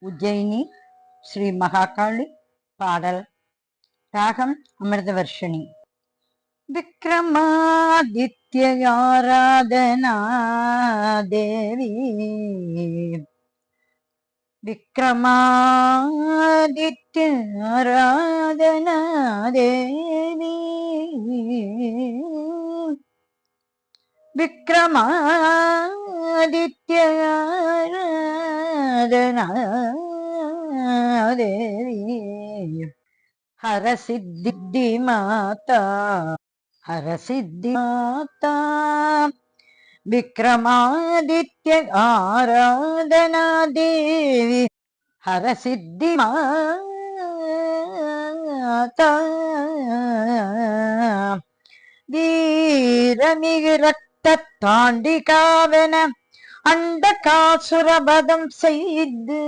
உஜ்ஜயினி ஸ்ரீ மகாகாளி. பாடல் ராகம் அமிர்தவர்ஷினி. விக்ரமாதித்யாராதனா தேவி, விக்ரமாதித்யாராதனா தேவி, விக்ரமாதித்யாராதனா தேவி, ஹரசித்தி மாதா, ஹரசித்தி மாதா, விக்ரமாதித்ய ஆராதனா தேவி, ஹரசித்தி மாதா, வீரமிகு ரத்த தாண்டிகாவன அந்த காசுரபதம் செய்து,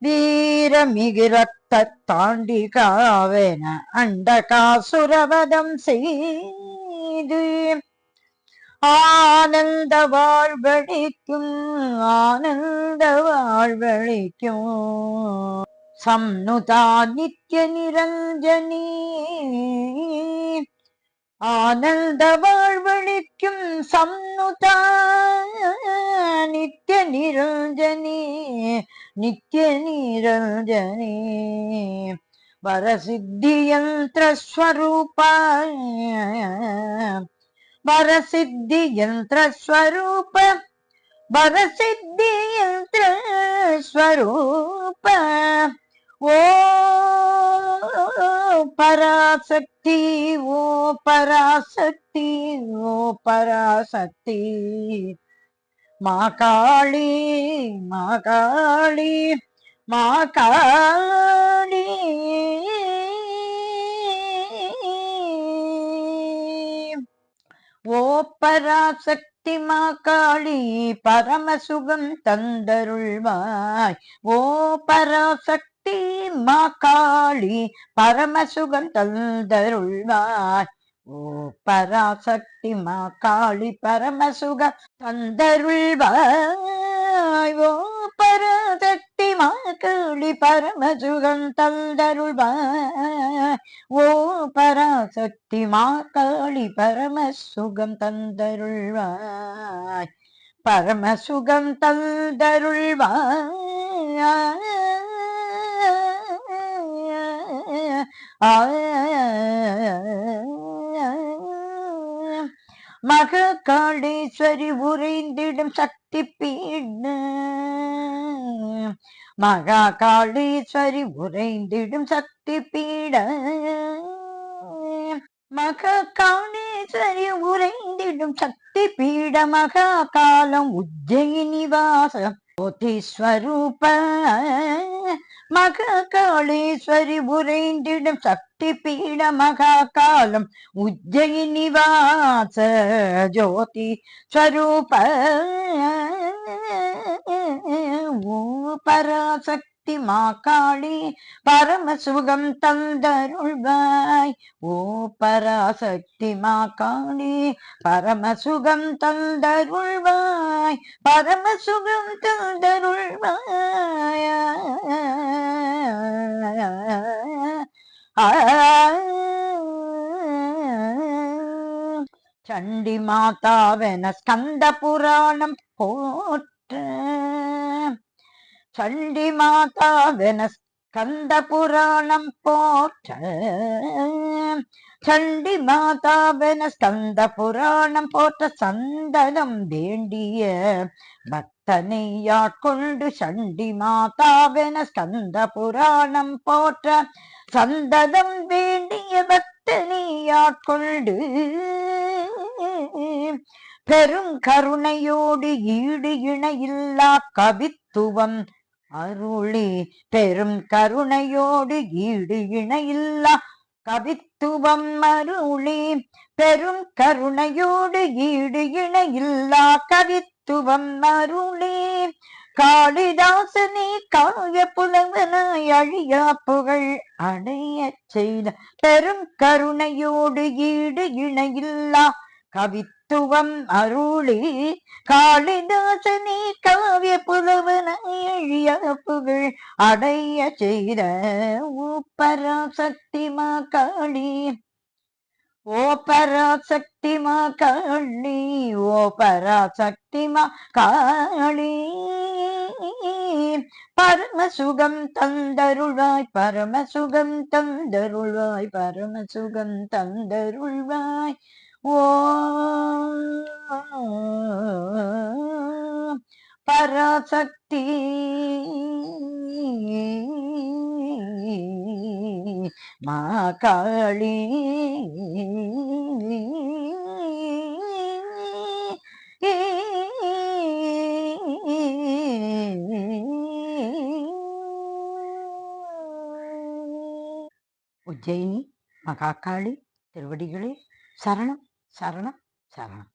வீரமிகு ரத்த தாண்டிகாவன அந்த காசுரபதம் செய்து, ஆனந்த வாழ்வழிக்கும், ஆனந்த வாழ்வழிக்கும் சம்னுதா நித்ய நிரஞ்சனி, ஆனந்த வாழ்வழிக்கும் சம்னுதா நித்ய நிரஞ்சனி, நித்ய நிரஞ்சனி, வரசித்தி யந்திர ஸ்வரூபா, வரசித்தி யந்திர ஸ்வரூப, வரசித்தி யந்திர ஸ்வரூப, ஓ பராசக்தி, ஓ பராசக்தி, ஓ பராசக்தி, மாகாளி, மாகாளி, மாகாளி, ஓ பராசக்தி மாகாளி, பரமசுகம் தந்தருள்வாய், ஓ பராசக்தி மாகாளி, பரமசுகம் தந்தருள்வாய், ஓ பராசக்தி மாகாளி, பரமசுகம் தந்தருள்வாய், ஓ பராசக்தி மாகாளி, பரமசுகம் தந்தருள்வாய், ஓ பராசக்தி மாகாளி, பரமசுகம் தந்தருள்வாய், பரமசுகம் தந்தருள்வாய், மகாகாளீஸ்வரி உறைந்திடும் சக்தி பீட, மகாகாளீஸ்வரி உறைந்திடும் சக்தி பீட, மகாகாளீஸ்வரி உறைந்திடும் சக்தி பீட, மகாகாலம் உஜ்ஜயினி வாசம் ஜோதி ஸ்வரூப, மகாகாளீஸ்வரி உறைந்திடும் சக்தி பீட, மகாகாலம் உஜ்ஜயினி வாச ஜோதி ஸ்வரூப, ஓ பராசக்தி மாகாளி, பரமசுகம் தந்தருள்வாய், ஓ பராசக்தி மாகாளி, பரமசுகம் தந்தருள்வாய், பரமசுகம் தந்தருள்வாய், சண்டி மாதாவென ஸ்கந்த புராணம் போற்ற, சண்டி மாதாவென ஸ்கந்த புராணம் போற்ற, சண்டி மாதாவென ஸ்கந்த புராணம் போற்ற, சந்தனம் வேண்டிய பக்தனையாட்கொண்டு, சண்டி மாதாவென ஸ்கந்த புராணம் போற்ற, சந்தனம் வேண்டிய பக்தனையாட்கொண்டு, பெரும் கருணையோடு ஈடு இணையில்லா கவித்துவம் அருளி, பெரும் கருணையோடு ஈடு இணையில்லா கவித்துவம் அருளி, பெரும் கருணையோடு ஈடு இணையில்லா கவித்துவம் அருளி, காளிதாசனே காய புலவனாய் அழியா புகழ் அடைய செய்த, பெரும் கருணையோடு ஈடு இணையில்லா கவித்துவம் அருளி, காளிதாசனே காய அடைய செய்த பராசக்தி மா காளி. ஓ பராசக்தி மா காளி, ஓ பராசக்தி மா காளி. பரமசுகம் தந்தருள்வாய், பரமசுகம் தந்தருள்வாய், பரமசுகம் தந்தருள்வாய். ஓ பராசக்தி மா காளி. உஜ்ஜயினி மகாகாளி திருவடிகளே சரணம் சரணம் சரணம்.